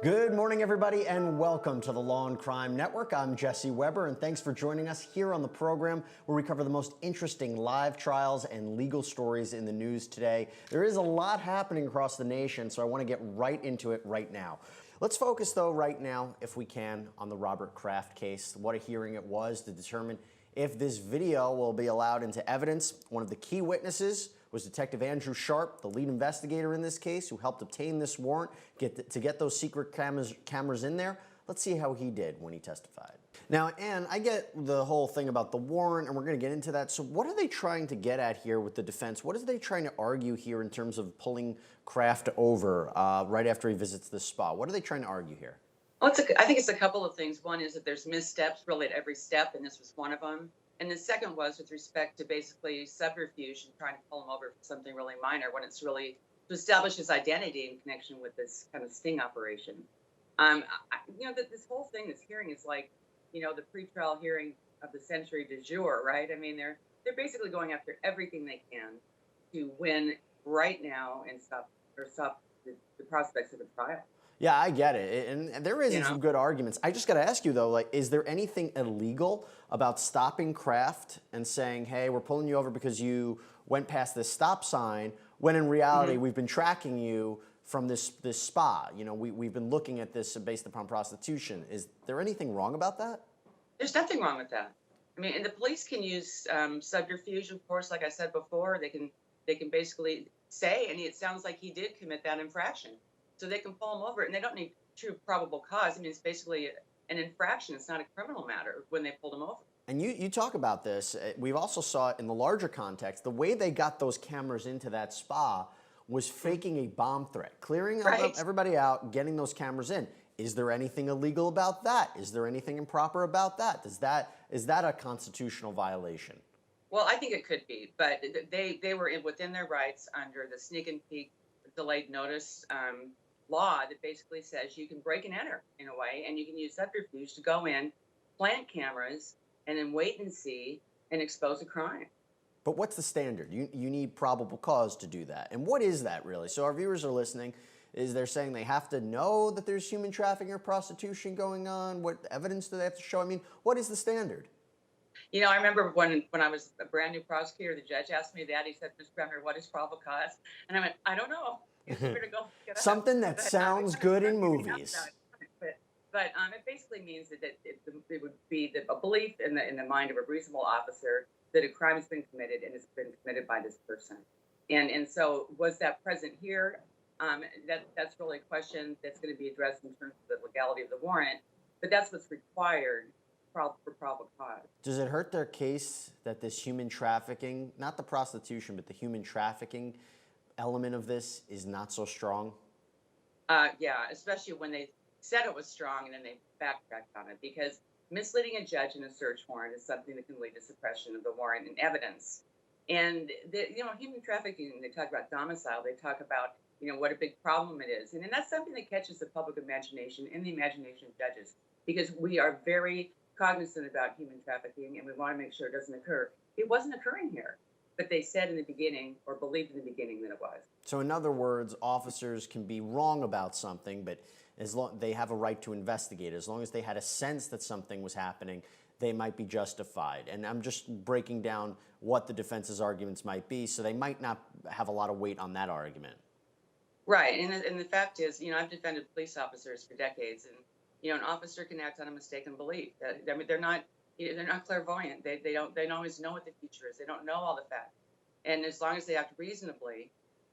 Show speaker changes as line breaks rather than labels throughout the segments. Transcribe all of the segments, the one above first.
Good morning, everybody, and welcome to the Law&Crime Network. I'm Jesse Weber, and thanks for joining us here on the program where we cover the most interesting live trials and legal stories in the news today. There is a lot happening across the nation, so I want to get right into it right now. Let's focus, though, right now, if we can, on the Robert Kraft case. What a hearing it was to determine if this video will be allowed into evidence. One of the key witnesses was Detective Andrew Sharp, the lead investigator in this case, who helped obtain this warrant to get those secret cameras in there. Let's see how he did when he testified. Now, Ann, I get the whole thing about the warrant, and we're going to get into that. So what are they trying to get at here with the defense? What are they trying to argue here in terms of pulling Kraft over right after he visits the spa? What are they trying to argue here?
Well, I think it's a couple of things. One is that there's missteps really at every step, and this was one of them. And the second was with respect to basically subterfuge and trying to pull him over for something really minor when it's really to establish his identity in connection with this kind of sting operation. This whole thing, this hearing is like, the pretrial hearing of the century du jour, right? I mean, they're basically going after everything they can to win right now and stop the prospects of the trial.
Yeah, I get it. And there is some good arguments. I just got to ask you, though, is there anything illegal about stopping Kraft and saying, hey, we're pulling you over because you went past this stop sign, when in reality we've been tracking you from this spa? We've been looking at this based upon prostitution. Is there anything wrong about that?
There's nothing wrong with that. I mean, and the police can use subterfuge, of course, like I said before. They can basically say, and it sounds like he did commit that infraction. So they can pull him over, and they don't need true probable cause. I mean, it's basically an infraction. It's not a criminal matter when they pulled him over.
And you talk about this. We've also saw it in the larger context. The way they got those cameras into that spa was faking a bomb threat, clearing everybody out, getting those cameras in. Is there anything illegal about that? Is there anything improper about that? Is that a constitutional violation?
Well, I think it could be, but they were within their rights under the sneak and peek delayed notice law that basically says you can break and enter in a way, and you can use subterfuge to go in, plant cameras, and then wait and see and expose a crime.
But what's the standard? You need probable cause to do that. And what is that really? So our viewers are listening. Is they're saying they have to know that there's human trafficking or prostitution going on? What evidence do they have to show? I mean, what is the standard?
I remember when I was a brand new prosecutor, the judge asked me that. He said, Ms. Bremner, what is probable cause? And I went, I don't know.
Something that sounds good in movies.
But it basically means that it would be a belief in the mind of a reasonable officer that a crime has been committed and it's been committed by this person. And so was that present here? That's really a question that's going to be addressed in terms of the legality of the warrant. But that's what's required for probable cause.
Does it hurt their case that this human trafficking, not the prostitution, but the human trafficking element of this is not so strong?
Yeah, especially when they said it was strong and then they backtracked on it, because misleading a judge in a search warrant is something that can lead to suppression of the warrant and evidence. And human trafficking, they talk about domicile, they talk about what a big problem it is, and that's something that catches the public imagination and the imagination of judges, because we are very cognizant about human trafficking and we want to make sure it doesn't occur. It wasn't occurring here. But they said in the beginning, or believed in the beginning, that it was.
So in other words, officers can be wrong about something, but as long they have a right to investigate. As long as they had a sense that something was happening, they might be justified. And I'm just breaking down what the defense's arguments might be, so they might not have a lot of weight on that argument.
Right, and the fact is, I've defended police officers for decades, and an officer can act on a mistaken belief. I mean, they're not clairvoyant. They don't always know what the future is. They don't know all the facts. And as long as they act reasonably,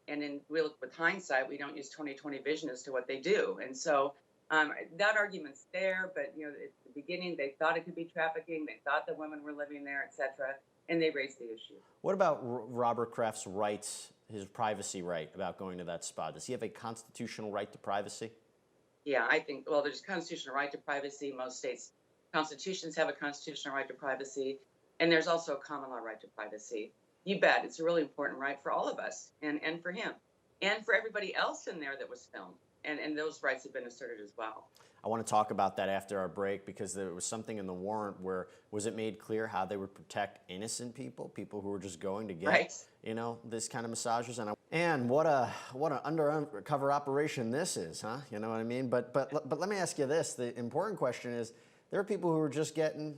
and then we look with hindsight, we don't use 20/20 vision as to what they do. And so that argument's there, but at the beginning they thought it could be trafficking. They thought the women were living there, etc., and they raised the issue.
What about Robert Kraft's rights, his privacy right about going to that spa? Does he have a constitutional right to privacy?
Yeah, I think, well, there's a constitutional right to privacy. Most states' constitutions have a constitutional right to privacy, and there's also a common law right to privacy. You bet. It's a really important right for all of us, and for him, and for everybody else in there that was filmed. And those rights have been asserted as well.
I want to talk about that after our break, because there was something in the warrant where, was it made clear how they would protect innocent people, people who were just going to get, this kind of massages? And what an undercover operation this is, huh? You know what I mean? But let me ask you this: the important question is, there are people who are just getting,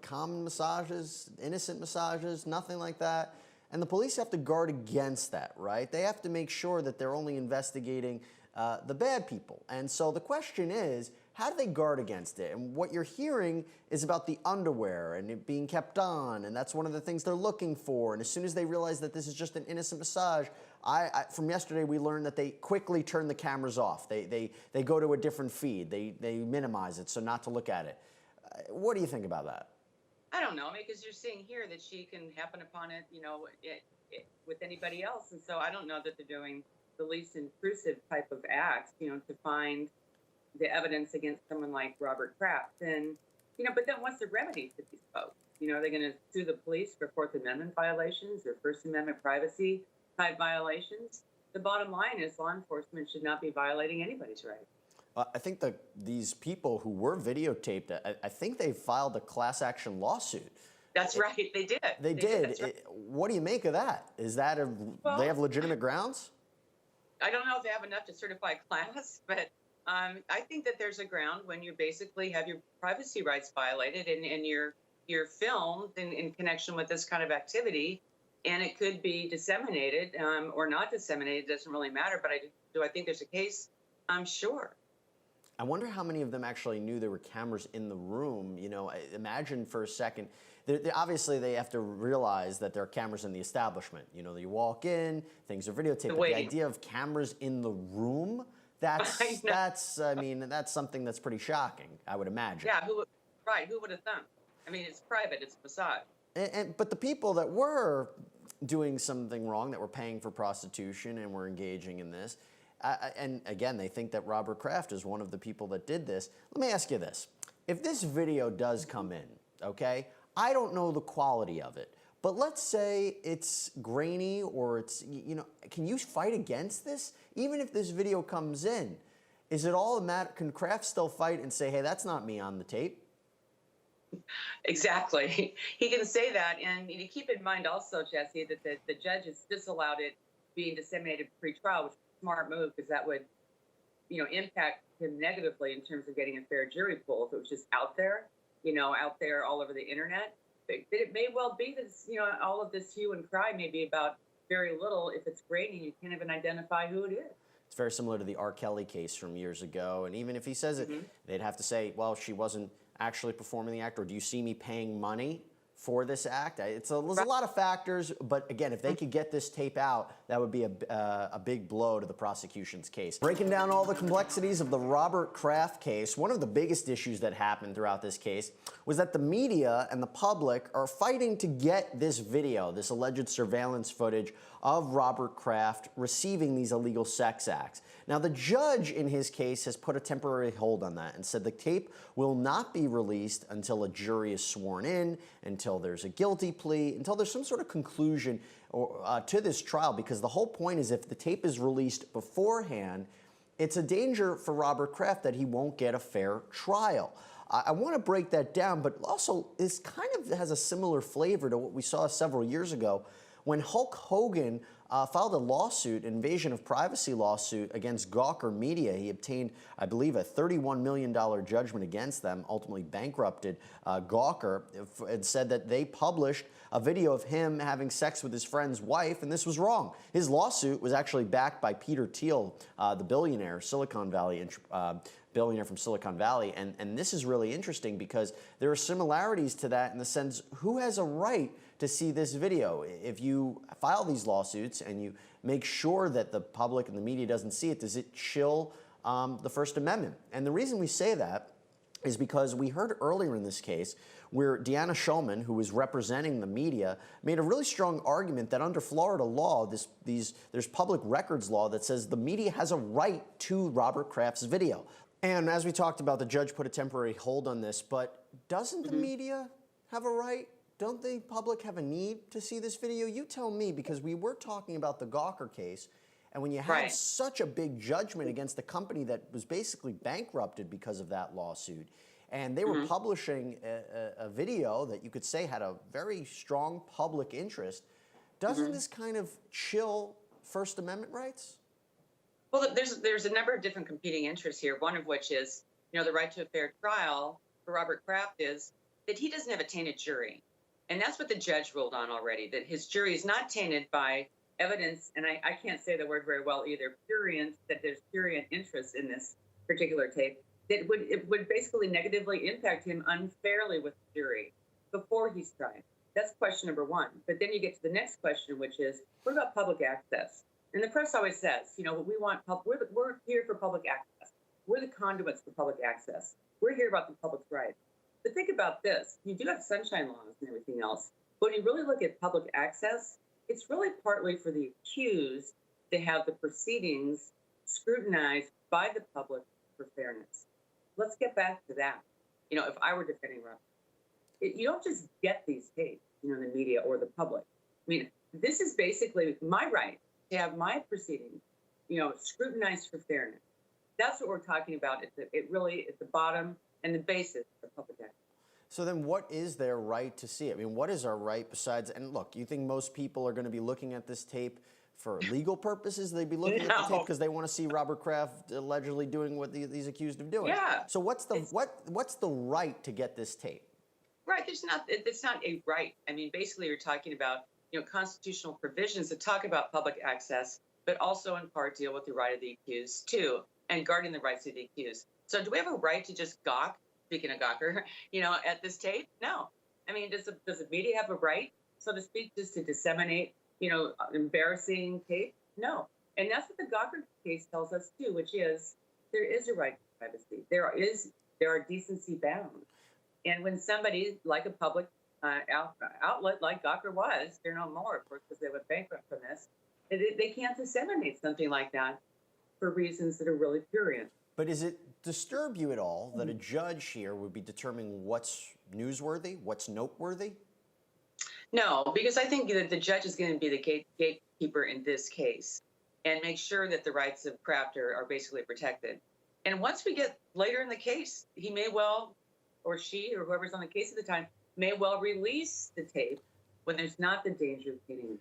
common massages, innocent massages, nothing like that, and the police have to guard against that, right? They have to make sure that they're only investigating the bad people. And so the question is, how do they guard against it? And what you're hearing is about the underwear and it being kept on, and that's one of the things they're looking for. And as soon as they realize that this is just an innocent massage, from yesterday we learned that they quickly turn the cameras off. They go to a different feed. They minimize it so not to look at it. What do you think about that?
I don't know, because you're seeing here that she can happen upon it, with anybody else. And so I don't know that they're doing the least intrusive type of acts, to find the evidence against someone like Robert Kraft. And, but then what's the remedy for these folks? Are they going to sue the police for Fourth Amendment violations or First Amendment privacy type violations? The bottom line is law enforcement should not be violating anybody's rights.
I think that these people who were videotaped, I think they filed a class action lawsuit.
That's right, they did.
They did.
Right.
What do you make of that? Is that they have legitimate grounds?
I don't know if they have enough to certify class, but I think that there's a ground when you basically have your privacy rights violated and you're filmed in connection with this kind of activity, and it could be disseminated or not disseminated. It doesn't really matter. But do I think there's a case? I'm sure.
I wonder how many of them actually knew there were cameras in the room. Imagine for a second. Obviously, they have to realize that there are cameras in the establishment. You walk in, things are videotaped. But the idea of cameras in the room, that's something that's pretty shocking, I would imagine.
Yeah, who would have thought? It's private, it's a facade.
But the people that were doing something wrong, that were paying for prostitution and were engaging in this, and again, they think that Robert Kraft is one of the people that did this. Let me ask you this. If this video does come in, okay, I don't know the quality of it, but let's say it's grainy or it's, can you fight against this? Even if this video comes in, is it all a matter, can Kraft still fight and say, hey, that's not me on the tape?
Exactly. He can say that. And you keep in mind also, Jesse, that the judge has disallowed it being disseminated pre-trial, which is a smart move because that would, impact him negatively in terms of getting a fair jury pool if it was just out there all over the internet. But it may well be that, all of this hue and cry may be about very little. If it's grainy, you can't even identify who it is.
It's very similar to the R. Kelly case from years ago. And even if he says it, they'd have to say, well, she wasn't actually performing the act, or do you see me paying money for this act? There's a lot of factors, but again, if they could get this tape out, that would be a big blow to the prosecution's case. Breaking down all the complexities of the Robert Kraft case, one of the biggest issues that happened throughout this case was that the media and the public are fighting to get this video, this alleged surveillance footage of Robert Kraft receiving these illegal sex acts. Now, the judge in his case has put a temporary hold on that and said the tape will not be released until a jury is sworn in, until there's a guilty plea, until there's some sort of conclusion to this trial, because the whole point is if the tape is released beforehand, it's a danger for Robert Kraft that he won't get a fair trial. I want to break that down, but also this kind of has a similar flavor to what we saw several years ago when Hulk Hogan filed a lawsuit, an invasion of privacy lawsuit against Gawker Media. He obtained, I believe, a $31 million judgment against them, ultimately bankrupted Gawker, and said that they published a video of him having sex with his friend's wife, and this was wrong. His lawsuit was actually backed by Peter Thiel, the billionaire, billionaire from Silicon Valley, and this is really interesting because there are similarities to that in the sense, who has a right to see this video? If you file these lawsuits and you make sure that the public and the media doesn't see it, does it chill the First Amendment? And the reason we say that is because we heard earlier in this case where Deanna Schulman, who was representing the media, made a really strong argument that under Florida law, there's public records law that says the media has a right to Robert Kraft's video. And as we talked about, the judge put a temporary hold on this, but doesn't the media have a right? Don't the public have a need to see this video? You tell me, because we were talking about the Gawker case, and when you had such a big judgment against a company that was basically bankrupted because of that lawsuit, and they were publishing a video that you could say had a very strong public interest, Doesn't this kind of chill First Amendment rights?
Well, there's a number of different competing interests here, one of which is, the right to a fair trial for Robert Kraft is that he doesn't have a tainted jury. And that's what the judge ruled on already, that his jury is not tainted by evidence, and I can't say the word very well either, that there's prurient interest in this particular tape, that it would basically negatively impact him unfairly with the jury before he's tried. That's question number one. But then you get to the next question, which is, what about public access? And the press always says, we want we're here for public access. We're the conduits for public access. We're here about the public's rights. But think about this. You do have sunshine laws and everything else. But when you really look at public access, it's really partly for the accused to have the proceedings scrutinized by the public for fairness. Let's get back to that. If I were defending Robert, you don't just get these tapes, the media or the public. I mean, this is basically my right to have my proceedings, scrutinized for fairness. That's what we're talking about. It really at the bottom and the basis of public access.
So then what is their right to see it? I mean, what is our right besides, and look, you think most people are going to be looking at this tape for legal purposes? They'd be looking at the tape because they want to see Robert Kraft allegedly doing what these accused of doing.
Yeah.
So what's the right to get this tape?
Right. It's not a right. I mean, basically, you're talking about constitutional provisions that talk about public access, but also in part deal with the right of the accused too, and guarding the rights of the accused. So do we have a right to just gawk? Speaking of gawker, at this tape? No. I mean, does the media have a right, so to speak, just to disseminate, embarrassing tape? No. And that's what the Gawker case tells us too, which is there is a right to privacy. There are decency bound. And when somebody like a public outlet like Gawker was, they're no more, of course, because they went bankrupt from this, they can't disseminate something like that for reasons that are really prurient.
But does it disturb you at all that a judge here would be determining what's newsworthy, what's noteworthy?
No, because I think that the judge is going to be the gatekeeper in this case and make sure that the rights of Kraft are basically protected. And once we get later in the case, he may well, or she, or whoever's on the case at the time, may well release the tape when there's not the danger of getting into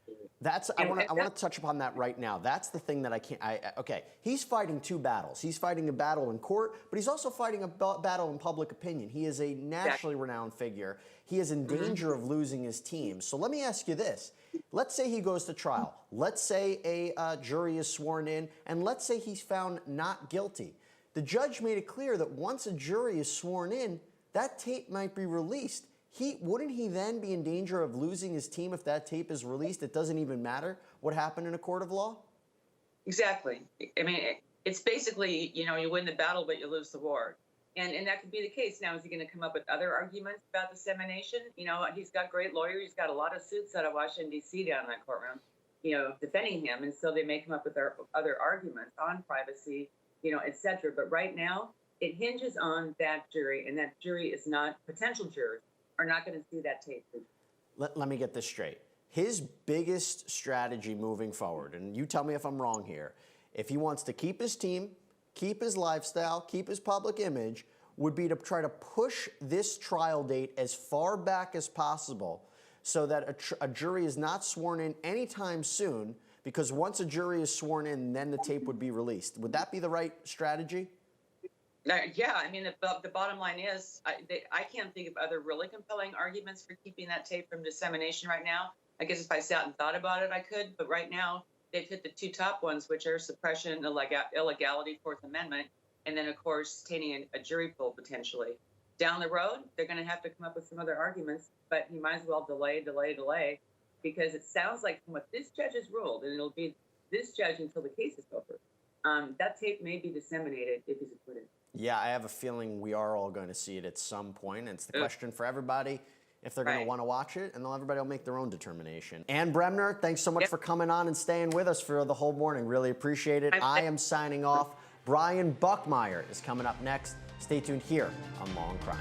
I want to touch upon that right now. That's the thing that I can't. Okay, he's fighting two battles. He's fighting a battle in court, but he's also fighting a battle in public opinion. He is a nationally renowned figure. He is in danger of losing his team. So let me ask you this. Let's say he goes to trial. Let's say a jury is sworn in, and let's say he's found not guilty. The judge made it clear that once a jury is sworn in, that tape might be released. Wouldn't he then be in danger of losing his team if that tape is released? It doesn't even matter what happened in a court of law? Exactly.
I mean, it's basically, you win the battle, but you lose the war. And that could be the case. Now, is he going to come up with other arguments about dissemination? He's got great lawyers. He's got a lot of suits out of Washington, D.C. down in that courtroom, defending him. And so they may come up with other arguments on privacy, et cetera. But right now, it hinges on that jury, and that jury is not, potential jurors are not going to see that tape.
Let me get this straight. His biggest strategy moving forward, and you tell me if I'm wrong here, if he wants to keep his team, keep his lifestyle, keep his public image, would be to try to push this trial date as far back as possible so that a jury is not sworn in anytime soon, because once a jury is sworn in, then the tape would be released. Would that be the right strategy?
Yeah, I mean, the bottom line is I can't think of other really compelling arguments for keeping that tape from dissemination right now. I guess if I sat and thought about it, I could. But right now, they've hit the two top ones, which are suppression, illegality, Fourth Amendment, and then, of course, tainting a jury pool potentially. Down the road, they're going to have to come up with some other arguments, but you might as well delay, because it sounds like from what this judge has ruled, and it'll be this judge until the case is over, that tape may be disseminated if he's acquitted.
Yeah, I have a feeling we are all going to see it at some point. And it's the question for everybody if they're going to want to watch it, and then everybody will make their own determination. Ann Bremner, thanks so much for coming on and staying with us for the whole morning. Really appreciate it. I am signing off. Brian Buckmeyer is coming up next. Stay tuned here on Law and Crime.